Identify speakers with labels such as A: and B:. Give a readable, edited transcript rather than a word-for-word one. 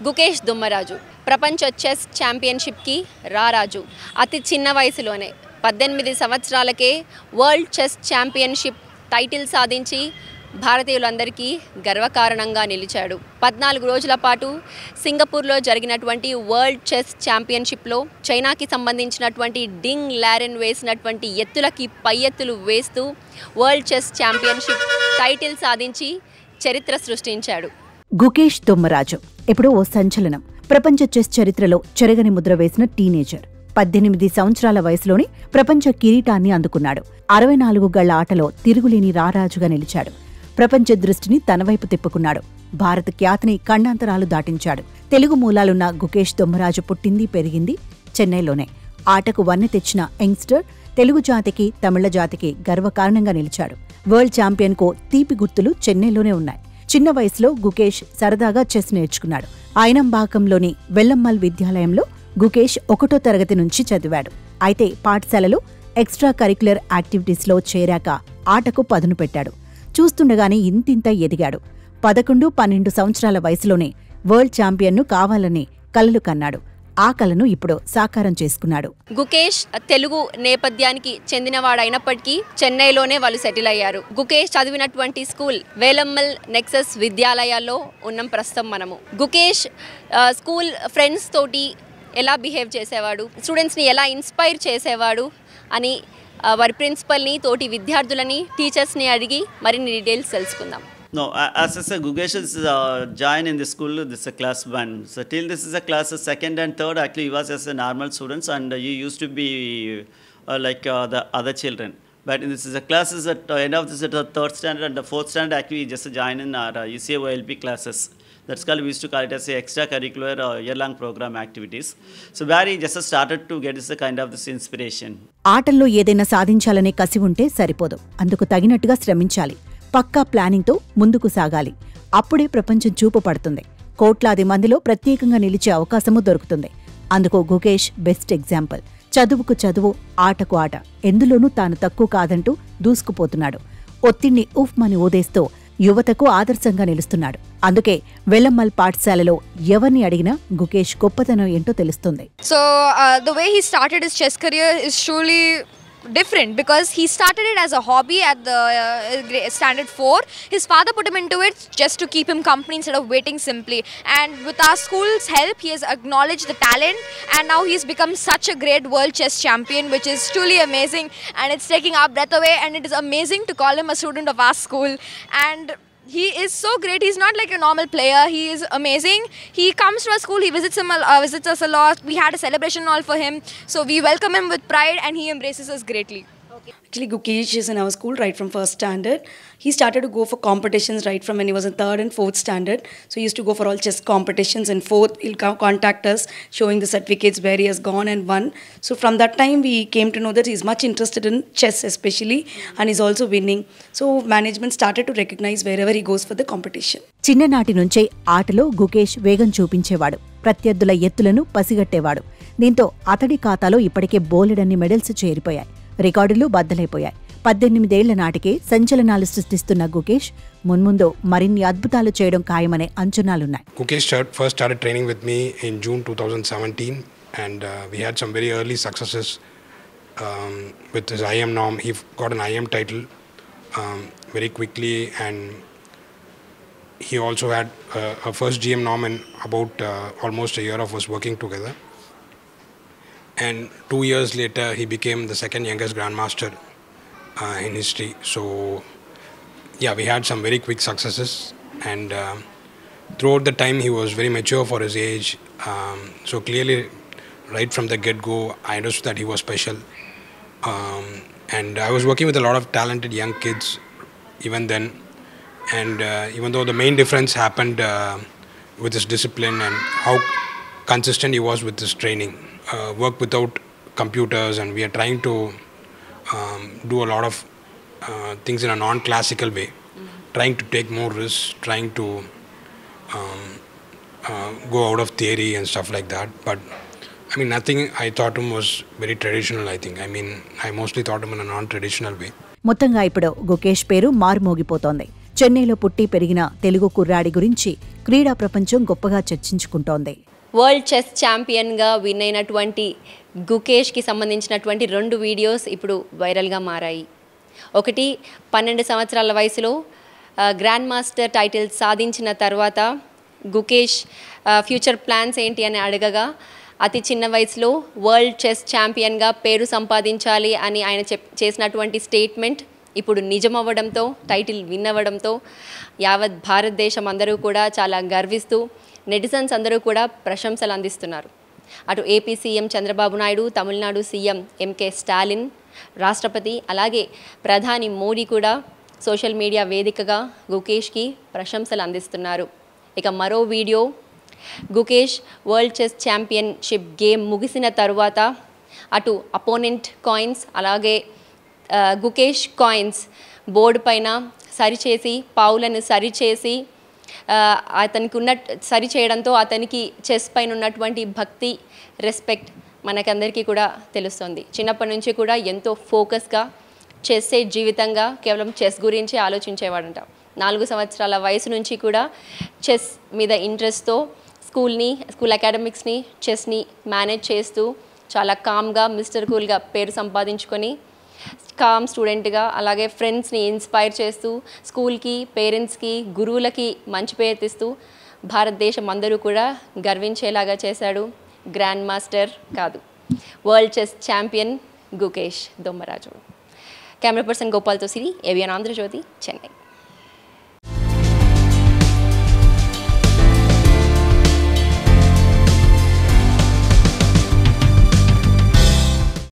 A: గుకేష్ దుమ్మరాజు ప్రపంచ చెస్ ఛాంపియన్షిప్కి రారాజు. అతి చిన్న వయసులోనే 18 సంవత్సరాలకే వరల్డ్ చెస్ ఛాంపియన్షిప్ టైటిల్ సాధించి భారతీయులందరికీ గర్వకారణంగా నిలిచాడు. 14 రోజుల పాటు సింగపూర్లో జరిగినటువంటి వరల్డ్ చెస్ ఛాంపియన్షిప్లో చైనాకి సంబంధించినటువంటి డింగ్ లారెన్ వేసినటువంటి ఎత్తులకి పై ఎత్తులు వేస్తూ వరల్డ్ చెస్ ఛాంపియన్షిప్ టైటిల్ సాధించి చరిత్ర సృష్టించాడు.
B: గుకేష్ దుమ్మరాజు ఇప్పుడు ఓ సంచలనం. ప్రపంచ చెస్ చరిత్రలో చెరగని ముద్ర వేసిన టీనేజర్. 18 సంవత్సరాల వయసులోనే ప్రపంచ కిరీటాన్ని అందుకున్నాడు. 64 గళ్ల ఆటలో తిరుగులేని రారాజుగా నిలిచాడు. ప్రపంచ దృష్టిని తనవైపు తిప్పుకున్నాడు. భారత ఖ్యాతిని ఖండాంతరాలు దాటించాడు. తెలుగు మూలాలున్న గుకేష్ దుమ్మరాజు పుట్టింది పెరిగింది చెన్నైలోనే. ఆటకు వన్నె తెచ్చిన యంగ్స్టర్ తెలుగు జాతికి తమిళ జాతికి గర్వకారణంగా నిలిచాడు. వరల్డ్ ఛాంపియన్కు తీపి గుర్తులు చెన్నైలోనే ఉన్నాయి. చిన్న వయసులో గుకేష్ సరదాగా చెస్ నేర్చుకున్నాడు. ఐనంబాకంలోని వెల్లమ్మల్ విద్యాలయంలో గుకేష్ 1వ తరగతి నుంచి చదివాడు. అయితే పాఠశాలలో ఎక్స్ట్రా కరిక్యులర్ యాక్టివిటీస్లో చేరాక ఆటకు పదును పెట్టాడు. చూస్తుండగానే ఇంతింత ఎదిగాడు. 11, 12 సంవత్సరాల వయసులోనే వరల్డ్ ఛాంపియన్ను కావాలని కలలు కన్నాడు. ఆ కలను ఇప్పుడు సాకారం చేసుకున్నాడు.
A: గుకేష్ తెలుగు నేపథ్యానికి చెందినవాడైనప్పటికీ చెన్నైలోనే వాళ్ళు సెటిల్ అయ్యారు. గుకేష్ చదివినటువంటి స్కూల్ వేలమ్మల్ నెక్సస్ విద్యాలయాల్లో ఉన్నాం ప్రస్తుతం మనము. గుకేష్ స్కూల్ ఫ్రెండ్స్ తోటి ఎలా బిహేవ్ చేసేవాడు, స్టూడెంట్స్ని ఎలా ఇన్స్పైర్ చేసేవాడు అని వారి ప్రిన్సిపల్ని, తోటి విద్యార్థులని, టీచర్స్ని అడిగి మరిన్ని డీటెయిల్స్ తెలుసుకుందాం.
C: No, as I said, Gukesh is joined in the school. This is a class 1. So till this is a class 2nd and 3rd. Actually, he was as a normal students, and he used to be like the other children. But this is a classes at end of this at the 3rd standard and the 4th standard. Actually, he just joined in our UCA-OLP classes. That's called, we used to call it as a extracurricular year-long program activities. So where he just started to get this kind of this inspiration.
B: ఆటల్లో ఏదైనా సాధించాలనే కసి ఉంటే సరిపోదు. అందుకు తగినట్టుగా శ్రమించాలి. పక్కా ప్లానింగ్తో ముందుకు సాగాలి. అప్పుడే ప్రపంచం చూపు పడుతుంది. కోట్లాది మందిలో ప్రత్యేకంగా నిలిచే అవకాశమూ దొరుకుతుంది. అందుకు గుకేష్ బెస్ట్ ఎగ్జాంపుల్. చదువుకు చదువు, ఆటకు ఆట, ఎందులోనూ తాను తక్కువ కాదంటూ దూసుకుపోతున్నాడు. ఒత్తిడిని ఉఫ్మని ఊదేస్తూ యువతకు ఆదర్శంగా నిలుస్తున్నాడు. అందుకే వెల్లమ్మల్ పాఠశాలలో ఎవరిని అడిగినా గుకేష్ గొప్పతనం ఏంటో తెలుస్తుంది.
D: So the way he started his chess career is truly different because he started it as a hobby at the standard 4. His father put him into it just to keep him company instead of waiting simply, and with our school's help he has acknowledged the talent, and now he's become such a great world chess champion, which is truly amazing, and it's taking our breath away, and it is amazing to call him a student of our school. And he is so great. He's not like a normal player. He is amazing. He comes to our school. He visits us a lot. We had a celebration all for him. So we welcome him with pride, and he embraces us greatly.
E: Actually, Gukesh is in our school right from 1st standard. He started to go for competitions right from when he was in 3rd and 4th standard. So he used to go for all chess competitions. In 4th, he'll contact us showing the certificates where he has gone and won. So from that time, we came to know that he's much interested in chess especially, and he's also winning. So management started to recognize wherever he goes for the competition.
B: చిన్ననాటి నుంచే ఆటలో గుకేష్ వేగం చూపించేవాడు. ప్రత్యర్థుల ఎత్తులను పసిగట్టేవాడు. దీంతో అతడి ఖాతాలో ఇప్పటికే బోలెడన్ని మెడల్స్ చేరిపోయాయి. రికార్డులు బద్దలైపోయాయి. 18 ఏళ్ల నాటికే సంచలనాలు సృష్టిస్తున్న గుకేష్ మున్ముందు మరిన్ని అద్భుతాలు చేయడం ఖాయమనే అంచనాలున్నాయి.
F: Gukesh first started training with me in June 2017, and we had some very early successes with his IM norm. He got an IM title very quickly, and he also had a first GM norm in about almost a year of us working together. And 2 years later, he became the 2nd youngest grandmaster in history. So, yeah, we had some very quick successes. And throughout the time, he was very mature for his age. So clearly, right from the get-go, I understood that he was special. And I was working with a lot of talented young kids even then. And even though the main difference happened with his discipline and how consistent he was with his training. Work without computers, and we are trying to do a lot of things in a non-classical way, trying to take more risks, trying to go out of theory and stuff like that. But I mean, nothing I taught him was very traditional, I think. I mean, I mostly taught him in a non-traditional way.
B: మొత్తంగా ఇప్పుడు గుకేష్ పేరు మారుమోగిపోతోంది. చెన్నైలో పుట్టి పెరిగిన తెలుగు కుర్రాడి గురించి క్రీడా ప్రపంచం గొప్పగా చర్చించుకుంటోంది.
A: వరల్డ్ చెస్ ఛాంపియన్గా విన్ అయినటువంటి గుకేష్కి సంబంధించినటువంటి 2 వీడియోస్ ఇప్పుడు వైరల్గా మారాయి. ఒకటి 12 సంవత్సరాల వయసులో గ్రాండ్ మాస్టర్ టైటిల్ సాధించిన తర్వాత గుకేష్ ఫ్యూచర్ ప్లాన్స్ ఏంటి అని అడగగా అతి చిన్న వయసులో వరల్డ్ చెస్ ఛాంపియన్గా పేరు సంపాదించాలి అని ఆయన చేసినటువంటి స్టేట్మెంట్ ఇప్పుడు నిజమవ్వడంతో, టైటిల్ విన్ అవ్వడంతో యావత్ భారతదేశం అందరూ కూడా చాలా గర్విస్తూ నెటిజన్స్ అందరూ కూడా ప్రశంసలు అందిస్తున్నారు. అటు AP CM Chandrababu Naidu, Tamil Nadu CM MK Stalin, రాష్ట్రపతి అలాగే ప్రధాని మోడీ కూడా సోషల్ మీడియా వేదికగా గుకేష్కి ప్రశంసలు అందిస్తున్నారు. ఇక మరో video Gukesh world chess championship game ముగిసిన తర్వాత అటు అపోనెంట్ కాయిన్స్ అలాగే గుకేష్ కాయిన్స్ బోర్డు పైన సరిచేసి పావులను సరిచేసి అతనికి సరి చేయడంతో అతనికి చెస్ పైన ఉన్నటువంటి భక్తి, రెస్పెక్ట్ మనకందరికీ కూడా తెలుస్తుంది. చిన్నప్పటి నుంచి కూడా ఎంతో ఫోకస్గా చెస్సే జీవితంగా కేవలం చెస్ గురించి ఆలోచించేవాడంట. 4 సంవత్సరాల వయసు నుంచి కూడా చెస్ మీద ఇంట్రెస్ట్తో స్కూల్ అకాడమిక్స్ని, చెస్ని మేనేజ్ చేస్తూ చాలా కామ్గా, మిస్టర్ కూల్గా పేరు సంపాదించుకొని కామ్ స్టూడెంట్గా అలాగే ఫ్రెండ్స్ని ఇన్స్పైర్ చేస్తూ స్కూల్కి, పేరెంట్స్కి, గురువులకి మంచి పేరు తీస్తూ భారతదేశం అందరూ కూడా గర్వించేలాగా చేశాడు గ్రాండ్ మాస్టర్ కాదు, world chess champion Gukesh Dommaraju. Camera person గోపాల్తో సిరి, ఏవిఎన్ ఆంధ్రజ్యోతి, చెన్నై.